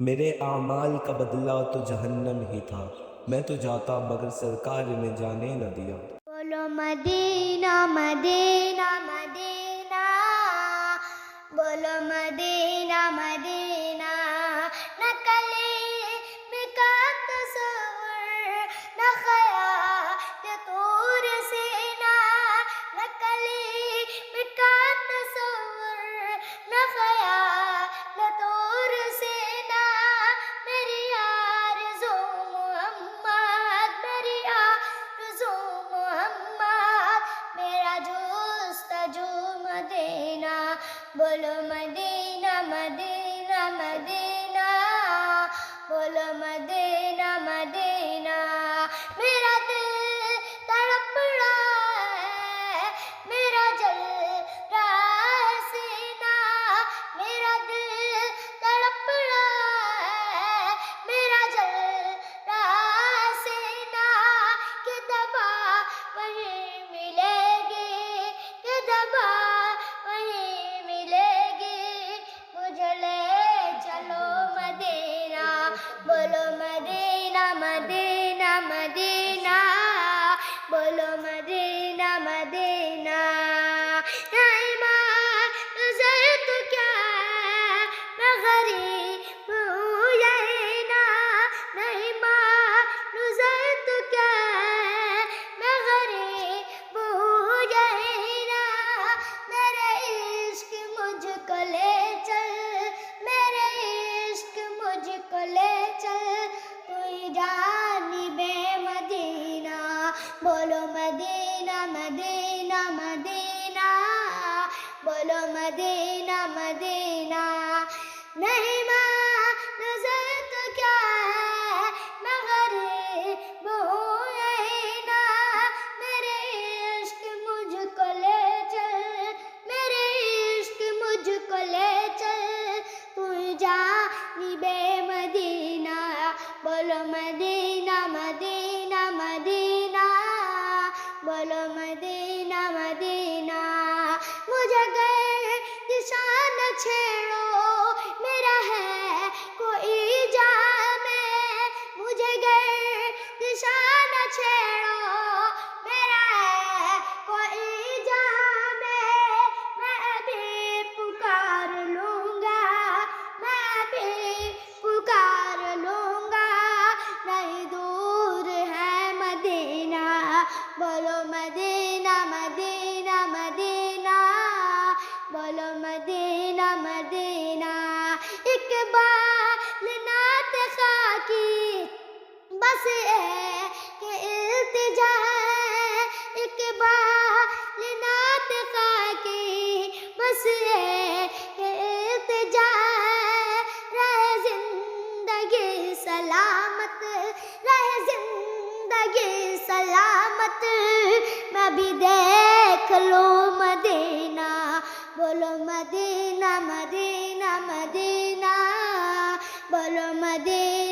میرے اعمال کا بدلہ تو جہنم ہی تھا، میں تو جاتا مگر سرکار نے جانے نہ دیا۔ بولو مدینہ مدینہ مدینہ، بولو مدینہ مدینہ، نہ کلیم کا تصور، نہ خیال طور سینا، نہ کلیم کا تصور، نہ خیال طور سینا، میری آرزو محمد، میری آرزو محمد، میرا جستجو مدینہ، بولو مدینہ مدینہ مدینہ، بولو مدینہ مدینہ، میرا دل تڑپ رہا ہے، میرا جل رہا ہے سینہ، میرا دل تڑپ رہا ہے، میرا جل رہا ہے سینہ، کہ دبا وہیں ملے گی، کہ دبا وہیں ملے گی، مجھے لے چلو مدینہ، بولو مدینہ مدینہ مدینہ، بولو مدینہ مدینہ، ایمان نظر تو کیا ہے، میں غریب ہوں یہی نا، نہیں ماں نظر تو کیا ہے، میں غریب ہوں یہی نا، میرے عشق مجھ کو لے چل، میرے عشق مجھ کو لے چل، کوئی جانب مدینہ، بولو مدینہ مدینہ مدینہ، بولو مدینہ مدینہ، نہیں ماں نظر تو کیا ہے، میں غریب ہوں یہی نا، میرے عشق مجھ کو لے چل، میرے عشق مجھ کو لے چل، تو جانب مدینہ، بولو مدینہ مدینہ مدینہ، بولو مدینہ مدینہ، مجھے دشا نہ چھیڑو، میرا ہے کوئی جام میں، مجھے دشا نہ چھیڑو، میرا ہے کوئی جام میں بھی پکار لوں گا، میں بھی پکار لوں گا، نہیں دور ہے مدینہ، بولو مدینہ مدینہ مدینہ، بولو مدینہ مدینہ، اقبال نعت خواہ کی بس ایک التجا ہے، اقبال نعت خواہ کی بس ایک التجا ہے، رہے زندگی سلامت، رہے زندگی سلامت، میں بھی دیکھ لوں مدینہ، بولو مدینہ مدینہ مدینہ، بولو مدینہ